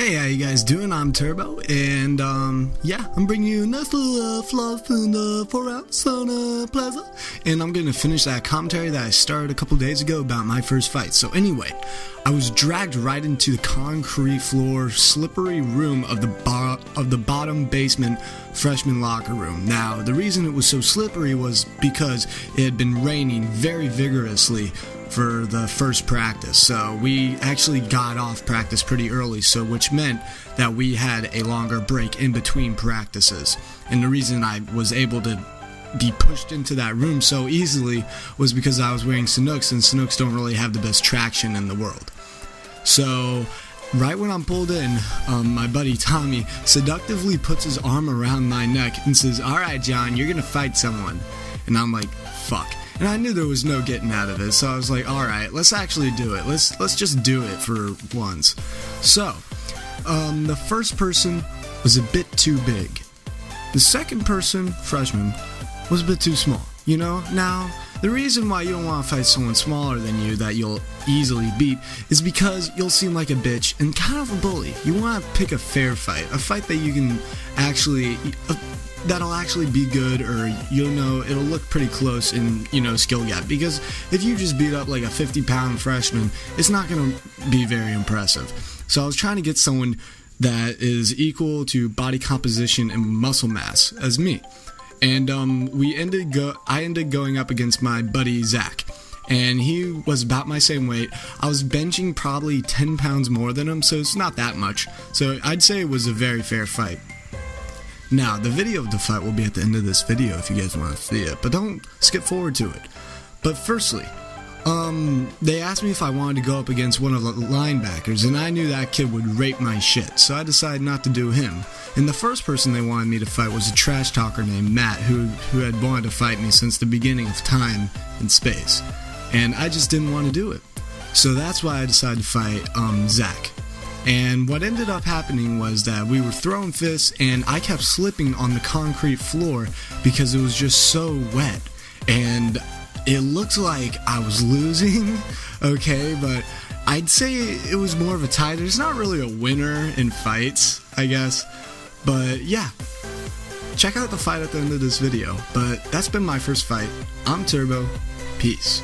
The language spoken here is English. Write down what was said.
Hey, how you guys doing? I'm Turbo, and yeah, I'm bringing you a nice little fluff in 4 hours on Plaza, and I'm gonna finish that commentary that I started a couple days ago about my first fight. So anyway, I was dragged right into the concrete floor, slippery room of the bottom basement freshman locker room. Now, the reason it was so slippery was because it had been raining very vigorously for the first practice, so we actually got off practice pretty early, which meant that we had a longer break in between practices. And the reason I was able to be pushed into that room so easily was because I was wearing Sanooks, and Sanooks don't really have the best traction in the world. So right when I'm pulled in, my buddy Tommy seductively puts his arm around my neck and says, "Alright John, you're gonna fight someone." And I'm like, fuck. And I knew there was no getting out of it, so I was like, alright, let's actually do it. Let's just do it for once. So, the first person was a bit too big. The second person, freshman, was a bit too small. You know? Now, the reason why you don't want to fight someone smaller than you that you'll easily beat is because you'll seem like a bitch and kind of a bully. You want to pick a fair fight, a fight that you can actually... that'll actually be good, or you'll know it'll look pretty close in, skill gap. Because if you just beat up like a 50-pound freshman, it's not going to be very impressive. So I was trying to get someone that is equal to body composition and muscle mass as me. And I ended going up against my buddy Zach. And he was about my same weight. I was benching probably 10 pounds more than him, so it's not that much. So I'd say it was a very fair fight. Now, the video of the fight will be at the end of this video if you guys want to see it, but don't skip forward to it. But firstly, they asked me if I wanted to go up against one of the linebackers, and I knew that kid would rape my shit, so I decided not to do him. And the first person they wanted me to fight was a trash talker named Matt, who had wanted to fight me since the beginning of time and space. And I just didn't want to do it. So that's why I decided to fight Zach. And what ended up happening was that we were throwing fists, and I kept slipping on the concrete floor because it was just so wet. And it looked like I was losing, okay, but I'd say it was more of a tie. There's not really a winner in fights, I guess. But yeah, check out the fight at the end of this video. But that's been my first fight. I'm Turbo. Peace.